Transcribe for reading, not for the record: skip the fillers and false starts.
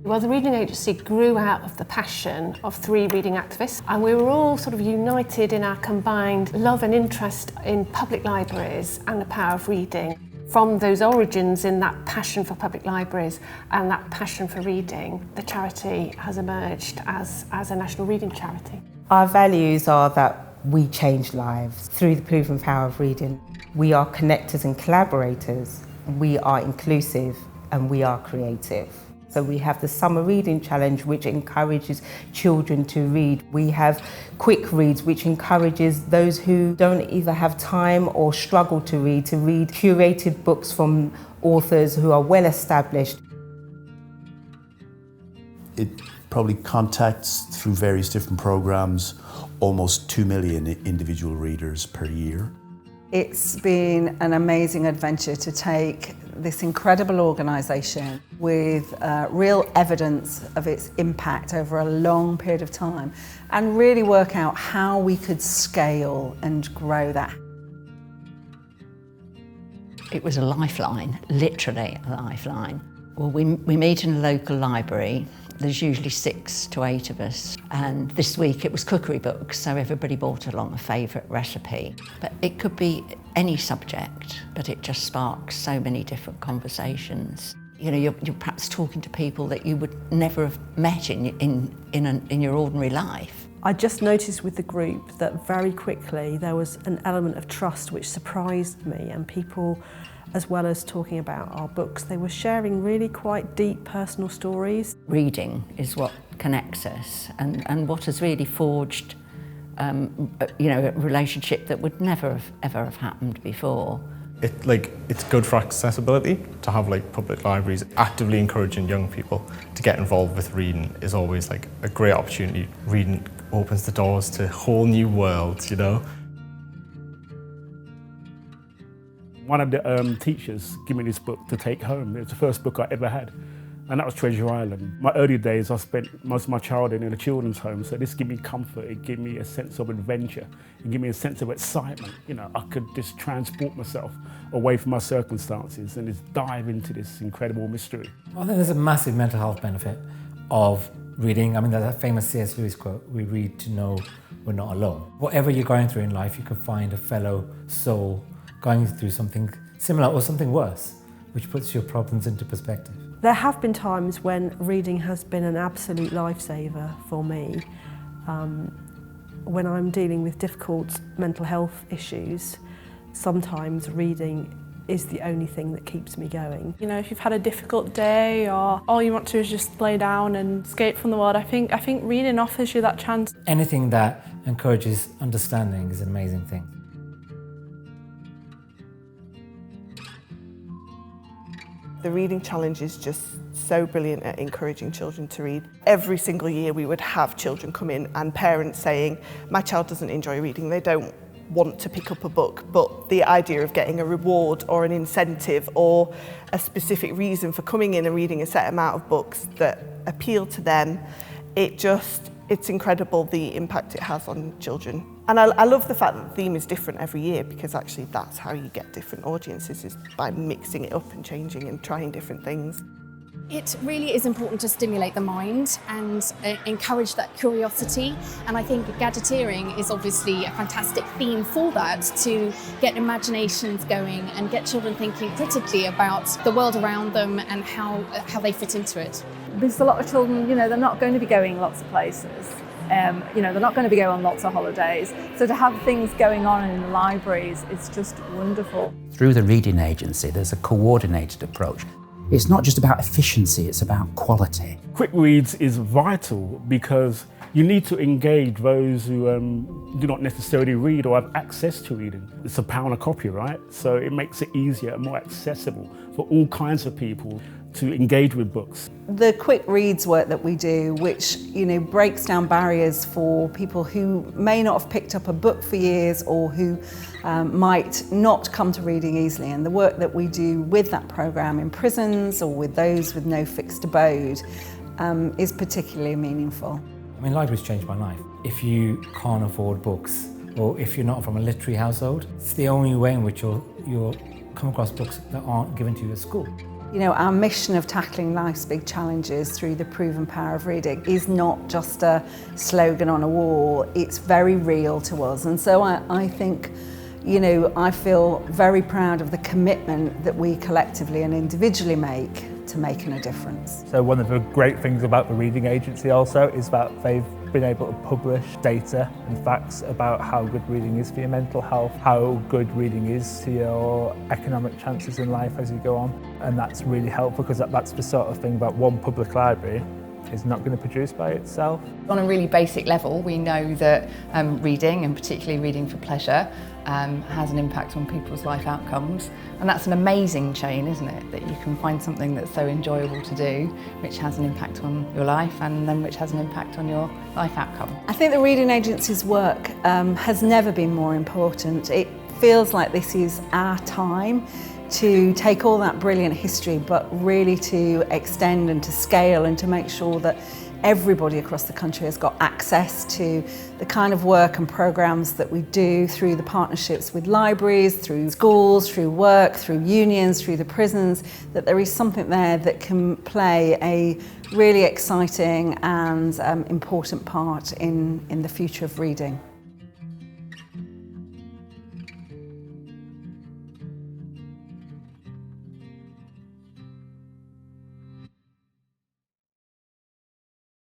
Well, the Reading Agency grew out of the passion of 3 reading activists, and we were all sort of united in our combined love and interest in public libraries and the power of reading. From those origins in that passion for public libraries and that passion for reading, the charity has emerged as a national reading charity. Our values are that we change lives through the proven power of reading. We are connectors and collaborators, we are inclusive, and we are creative. So we have the Summer Reading Challenge, which encourages children to read. We have Quick Reads, which encourages those who don't either have time or struggle to read curated books from authors who are well established. It probably contacts, through various different programs, almost 2 million individual readers per year. It's been an amazing adventure to take this incredible organisation with real evidence of its impact over a long period of time and really work out how we could scale and grow that. It was a lifeline, literally a lifeline. Well, we meet in a local library. There's usually 6 to 8 of us, and this week it was cookery books, so everybody brought along a favourite recipe. But it could be any subject, but it just sparks so many different conversations. You know, you're perhaps talking to people that you would never have met in your ordinary life. I just noticed with the group that very quickly there was an element of trust which surprised me, and people, as well as talking about our books, they were sharing really quite deep personal stories. Reading is what connects us and what has really forged a relationship that would never ever have happened before. It's good for accessibility to have public libraries actively encouraging young people to get involved with reading is always a great opportunity. Reading opens the doors to whole new worlds, you know. One of the teachers gave me this book to take home. It was the first book I ever had, and that was Treasure Island. My early days, I spent most of my childhood in a children's home, so this gave me comfort, it gave me a sense of adventure, it gave me a sense of excitement. You know, I could just transport myself away from my circumstances and just dive into this incredible mystery. I think there's a massive mental health benefit of reading. I mean, there's that famous C.S. Lewis quote, "We read to know we're not alone." Whatever you're going through in life, you can find a fellow soul going through something similar or something worse, which puts your problems into perspective. There have been times when reading has been an absolute lifesaver for me. When I'm dealing with difficult mental health issues, sometimes reading is the only thing that keeps me going. You know, if you've had a difficult day or all you want to do is just lay down and escape from the world, I think reading offers you that chance. Anything that encourages understanding is an amazing thing. The Reading Challenge is just so brilliant at encouraging children to read. Every single year we would have children come in and parents saying, my child doesn't enjoy reading, they don't want to pick up a book, but the idea of getting a reward or an incentive or a specific reason for coming in and reading a set amount of books that appeal to them, it's incredible the impact it has on children. And I love the fact that the theme is different every year, because actually that's how you get different audiences, is by mixing it up and changing and trying different things. It really is important to stimulate the mind and encourage that curiosity, and I think gadgeteering is obviously a fantastic theme for that, to get imaginations going and get children thinking critically about the world around them and how they fit into it. Because a lot of children, you know, they're not going to be going lots of places. You know, they're not going to be going on lots of holidays. So to have things going on in the libraries is just wonderful. Through the Reading Agency, there's a coordinated approach. It's not just about efficiency, it's about quality. Quick Reads is vital because you need to engage those who do not necessarily read or have access to reading. It's £1 a copy, right? So it makes it easier and more accessible for all kinds of people to engage with books. The Quick Reads work that we do, which breaks down barriers for people who may not have picked up a book for years or who might not come to reading easily, and the work that we do with that programme in prisons or with those with no fixed abode is particularly meaningful. I mean, libraries changed my life. If you can't afford books, or if you're not from a literary household, it's the only way in which you'll come across books that aren't given to you at school. You know, our mission of tackling life's big challenges through the proven power of reading is not just a slogan on a wall, it's very real to us. And so I think, you know, I feel very proud of the commitment that we collectively and individually make to making a difference. So one of the great things about the Reading Agency also is that they've been able to publish data and facts about how good reading is for your mental health, how good reading is to your economic chances in life as you go on. And that's really helpful because that's the sort of thing that one public library is not going to produce by itself. On a really basic level, we know that reading, and particularly reading for pleasure, has an impact on people's life outcomes. And that's an amazing chain, isn't it? That you can find something that's so enjoyable to do, which has an impact on your life, and then which has an impact on your life outcome. I think the Reading Agency's work has never been more important. It feels like this is our time to take all that brilliant history, but really to extend and to scale and to make sure that everybody across the country has got access to the kind of work and programmes that we do through the partnerships with libraries, through schools, through work, through unions, through the prisons, that there is something there that can play a really exciting and important part in the future of reading.